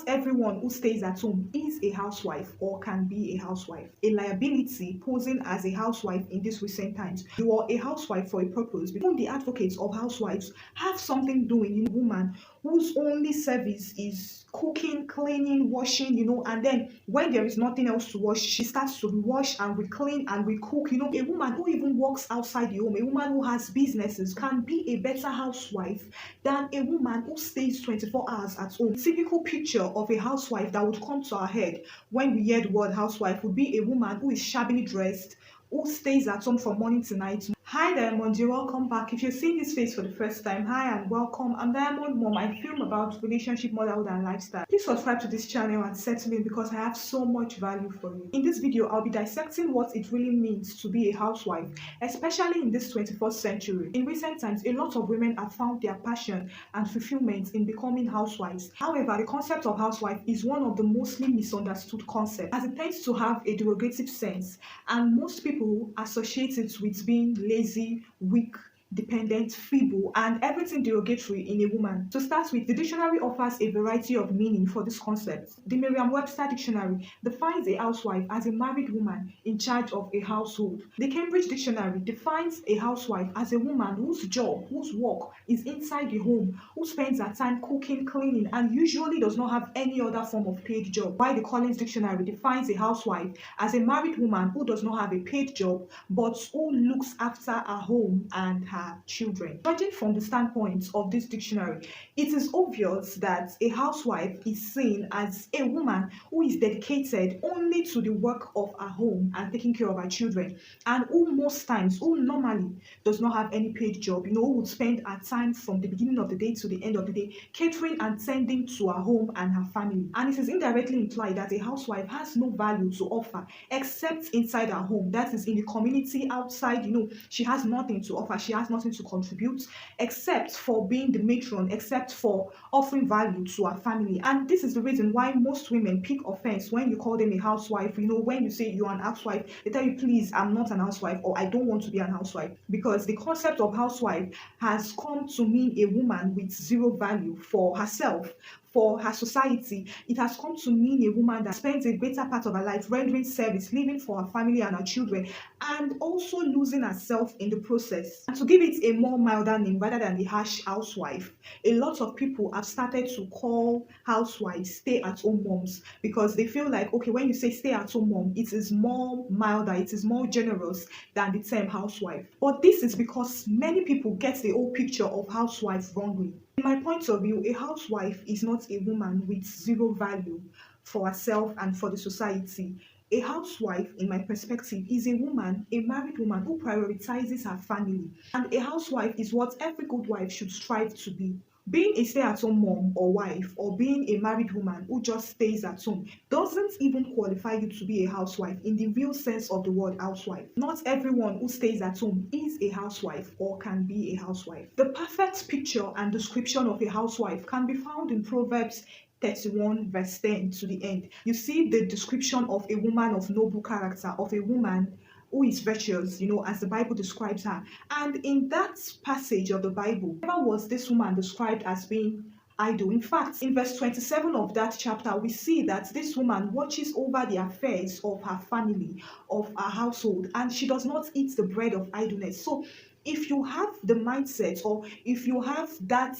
everyone who stays at home is a housewife or can be a housewife. A liability posing as a housewife in these recent times. You are a housewife for a purpose. Even the advocates of housewives have something doing. A woman whose only service is cooking, cleaning, washing, and then when there is nothing else to wash, she starts to wash and we clean and we cook. A woman who even works outside the home, a woman who has businesses can be a better housewife than a woman who stays 24 hours at home. Typical picture of a housewife that would come to our head when we hear the word housewife would be a woman who is shabbily dressed, who stays at home from morning to night. Hi Diamond, you're welcome back. If you're seeing this face for the first time, hi and welcome. I'm Diamond Mom. I film about relationship, motherhood and lifestyle. Please subscribe to this channel and settle in because I have so much value for you. In this video, I'll be dissecting what it really means to be a housewife, especially in this 21st century. In recent times, a lot of women have found their passion and fulfillment in becoming housewives. However, the concept of housewife is one of the mostly misunderstood concepts as it tends to have a derogative sense, and most people associate it with being lazy, weak, dependent, feeble, and everything derogatory in a woman. To start with, the dictionary offers a variety of meaning for this concept. The Merriam-Webster dictionary defines a housewife as a married woman in charge of a household. The Cambridge dictionary defines a housewife as a woman whose job, whose work is inside the home, who spends her time cooking, cleaning, and usually does not have any other form of paid job. While the Collins dictionary defines a housewife as a married woman who does not have a paid job but who looks after her home and her children. Judging from the standpoint of this dictionary, it is obvious that a housewife is seen as a woman who is dedicated only to the work of her home and taking care of her children, and who normally does not have any paid job, who would spend her time from the beginning of the day to the end of the day catering and tending to her home and her family. And it is indirectly implied that a housewife has no value to offer except inside her home. That is, in the community outside, she has nothing to offer. She has nothing to contribute except for being the matron, except for offering value to her family. And this is the reason why most women pick offense when you call them a housewife. When you say you're an housewife, they tell you, please, I'm not an housewife, or I don't want to be an housewife, because the concept of housewife has come to mean a woman with zero value for herself, for her society. It has come to mean a woman that spends a greater part of her life rendering service, living for her family and her children, and also losing herself in the process. And to give it a more milder name rather than the harsh housewife, a lot of people have started to call housewives stay-at-home moms, because they feel like, okay, when you say stay-at-home mom, it is more milder, it is more generous than the term housewife. But this is because many people get the whole picture of housewife wrongly. In my point of view, a housewife is not a woman with zero value for herself and for the society. A housewife, in my perspective, is a woman, a married woman who prioritizes her family. And a housewife is what every good wife should strive to be. Being a stay-at-home mom or wife, or being a married woman who just stays at home, doesn't even qualify you to be a housewife in the real sense of the word housewife. Not everyone who stays at home is a housewife or can be a housewife. The perfect picture and description of a housewife can be found in Proverbs 31 verse 10 to the end. You see the description of a woman of noble character, of a woman who is virtuous, as the Bible describes her. And in that passage of the Bible, never was this woman described as being idle. In fact, in verse 27 of that chapter, we see that this woman watches over the affairs of her family, of her household, and she does not eat the bread of idleness. So if you have the mindset, or if you have that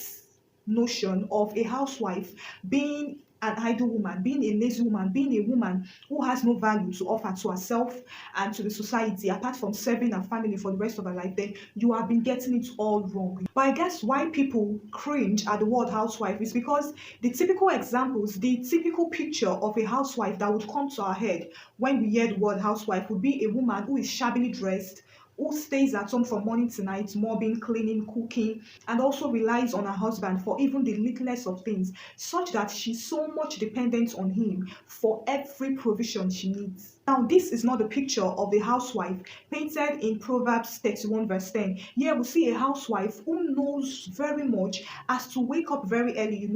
notion of a housewife being an idle woman, being a lazy woman, being a woman who has no value to offer to herself and to the society apart from serving her family for the rest of her life, then you have been getting it all wrong. But I guess why people cringe at the word housewife is because the typical examples, the typical picture of a housewife that would come to our head when we hear the word housewife would be a woman who is shabbily dressed, who stays at home from morning to night, mopping, cleaning, cooking, and also relies on her husband for even the littlest of things, such that she's so much dependent on him for every provision she needs. Now, this is not the picture of the housewife painted in Proverbs 31, verse 10. Here we see a housewife who knows very much as to wake up very early,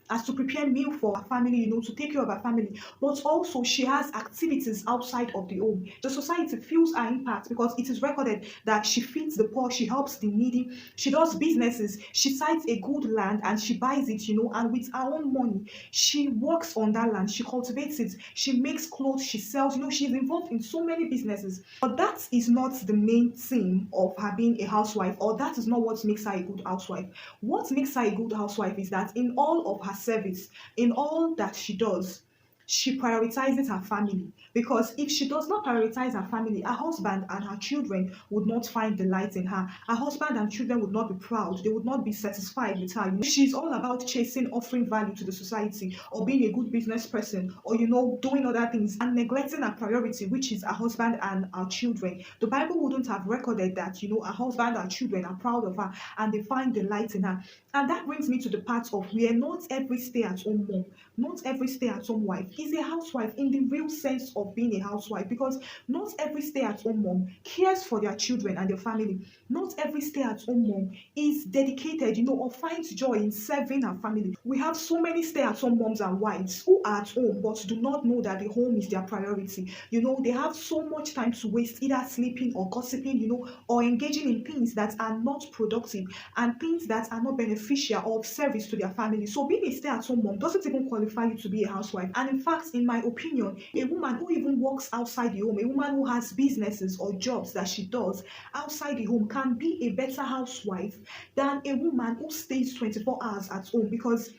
as to prepare meal for her family, to take care of her family. But also, she has activities outside of the home. The society feels her impact because it is recorded that she feeds the poor, she helps the needy, she does businesses, she sites a good land and she buys it, and with her own money, she works on that land, she cultivates it, she makes clothes, she sells, she's involved in so many businesses. But that is not the main theme of her being a housewife, or that is not what makes her a good housewife. What makes her a good housewife is that in all of her service, in all that she does, she prioritizes her family. Because if she does not prioritize her family, her husband and her children would not find delight in her. Her husband and children would not be proud. They would not be satisfied with her. She's all about chasing, offering value to the society, or being a good business person, or doing other things, and neglecting her priority, which is her husband and our children. The Bible wouldn't have recorded that, her husband and children are proud of her and they find delight in her. And that brings me to the part of where not every stay-at-home mom, not every stay-at-home wife is a housewife in the real sense of being a housewife, because not every stay-at-home mom cares for their children and their family. Not every stay-at-home mom is dedicated, or finds joy in serving her family. We have so many stay-at-home moms and wives who are at home but do not know that the home is their priority. They have so much time to waste either sleeping or gossiping, or engaging in things that are not productive and things that are not beneficial or of service to their family. So being a stay-at-home mom doesn't even qualify you to be a housewife. And in fact, in my opinion, a woman who even works outside the home, a woman who has businesses or jobs that she does outside the home, can be a better housewife than a woman who stays 24 hours at home. Because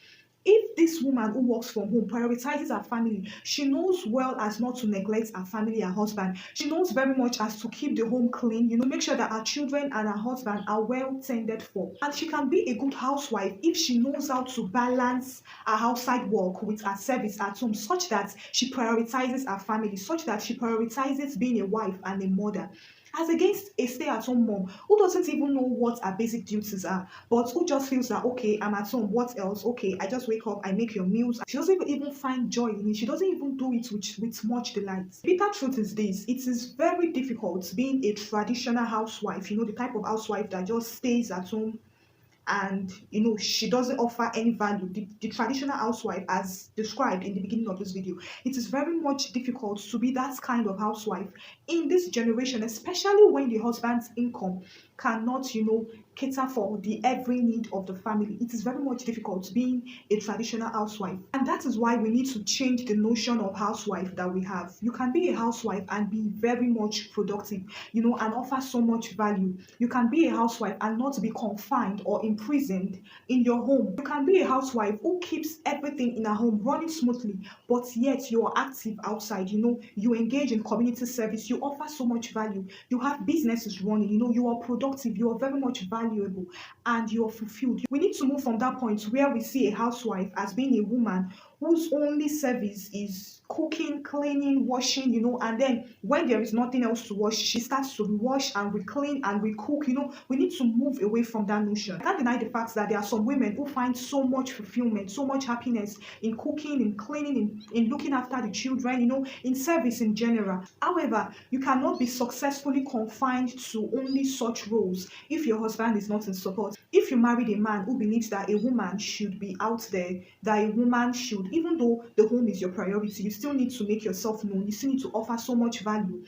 if this woman who works from home prioritizes her family, she knows well as not to neglect her family, her husband. She knows very much as to keep the home clean, make sure that her children and her husband are well tended for. And she can be a good housewife if she knows how to balance her outside work with her service at home, such that she prioritizes her family, such that she prioritizes being a wife and a mother. As against a stay-at-home mom who doesn't even know what her basic duties are, but who just feels that, okay, I'm at home, what else? Okay, I just wake up, I make your meals. She doesn't even find joy in it. She doesn't even do it with much delight. The bitter truth is this: it is very difficult being a traditional housewife, the type of housewife that just stays at home and she doesn't offer any value. The traditional housewife, as described in the beginning of this video, it is very much difficult to be that kind of housewife in this generation, especially when the husband's income cannot cater for the every need of the family. It is very much difficult being a traditional housewife, and that is why we need to change the notion of housewife that we have. You can be a housewife and be very much productive, and offer so much value. You can be a housewife and not be confined or imprisoned in your home. You can be a housewife who keeps everything in her home running smoothly, but yet you are active outside. You engage in community service, you offer so much value, you have businesses running, you are productive, you are very much valuable, and you are fulfilled. We need to move from that point where we see a housewife as being a woman whose only service is cooking, cleaning, washing, and then when there is nothing else to wash, she starts to rewash and reclean and recook. We need to move away from that notion. I can't deny the fact that there are some women who find so much fulfillment, so much happiness in cooking, in cleaning, in looking after the children, in service in general. However, you cannot be successfully confined to only such roles if your husband is not in support. If you married a man who believes that a woman should be out there, that a woman should, even though the home is your priority, you still need to make yourself known, you still need to offer so much value.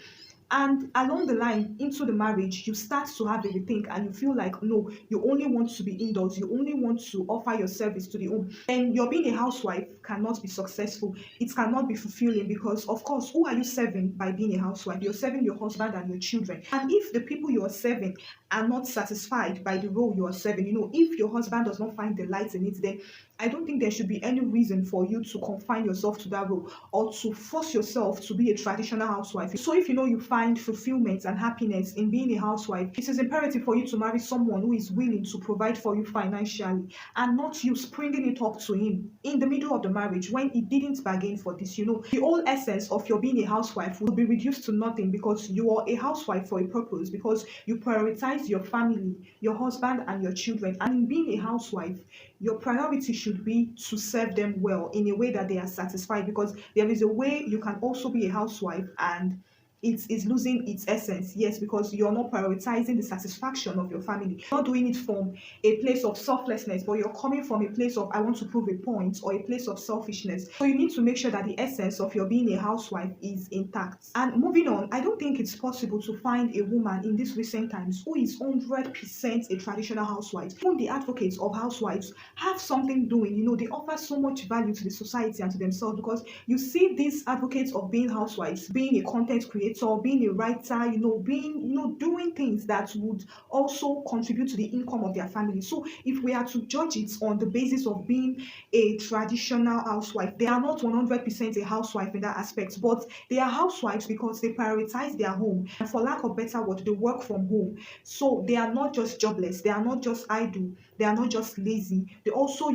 And along the line into the marriage, you start to have a rethink and you feel like, no, you only want to be indoors, you only want to offer your service to the home. And your being a housewife cannot be successful. It cannot be fulfilling because, of course, who are you serving by being a housewife? You're serving your husband and your children. And if the people you are serving are not satisfied by the role you are serving, if your husband does not find delight in it, then I don't think there should be any reason for you to confine yourself to that role or to force yourself to be a traditional housewife. So if you find fulfillment and happiness in being a housewife, it is imperative for you to marry someone who is willing to provide for you financially and not you springing it up to him in the middle of the marriage when he didn't bargain for this. The whole essence of your being a housewife will be reduced to nothing because you are a housewife for a purpose, because you prioritize your family, your husband and your children. And in being a housewife, your priority should be to serve them well in a way that they are satisfied, because there is a way you can also be a housewife and it is losing its essence. Yes, because you're not prioritizing the satisfaction of your family. You're not doing it from a place of selflessness, but you're coming from a place of I want to prove a point, or a place of selfishness. So you need to make sure that the essence of your being a housewife is intact. And moving on, I don't think it's possible to find a woman in these recent times who is 100% a traditional housewife. Even the advocates of housewives have something doing. They offer so much value to the society and to themselves, because you see these advocates of being housewives being a content creator, being a writer, being, doing things that would also contribute to the income of their family. So if we are to judge it on the basis of being a traditional housewife, they are not 100% a housewife in that aspect, but they are housewives because they prioritize their home, and for lack of better word, they work from home. So they are not just jobless, they are not just idle, they are not just lazy. They also,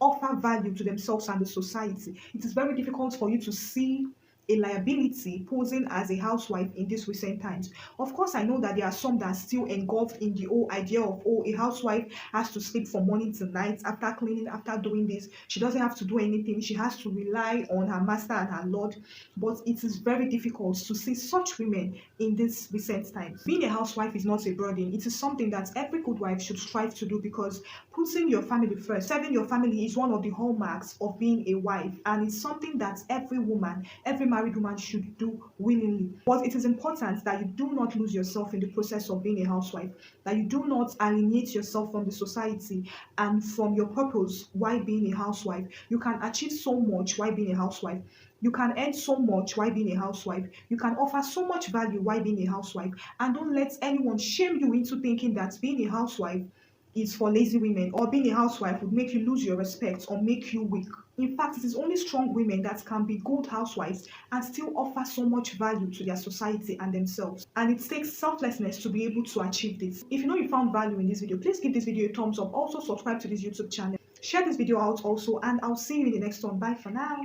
offer value to themselves and the society. It is very difficult for you to see a liability posing as a housewife in these recent times. Of course, I know that there are some that are still engulfed in the whole idea of, oh, a housewife has to sleep from morning to night, after cleaning, after doing this. She doesn't have to do anything. She has to rely on her master and her Lord. But it is very difficult to see such women in these recent times. Being a housewife is not a burden. It is something that every good wife should strive to do, because putting your family first, serving your family, is one of the hallmarks of being a wife, and it's something that every woman, every married woman should do willingly. But it is important that you do not lose yourself in the process of being a housewife, that you do not alienate yourself from the society and from your purpose while being a housewife. You can achieve so much while being a housewife. You can earn so much while being a housewife. You can offer so much value while being a housewife. And don't let anyone shame you into thinking that being a housewife is for lazy women, or being a housewife would make you lose your respect or make you weak. In fact, it is only strong women that can be good housewives and still offer so much value to their society and themselves. And it takes selflessness to be able to achieve this. If you found value in this video, please give this video a thumbs up. Also subscribe to this YouTube channel. Share this video out also, and I'll see you in the next one. Bye for now.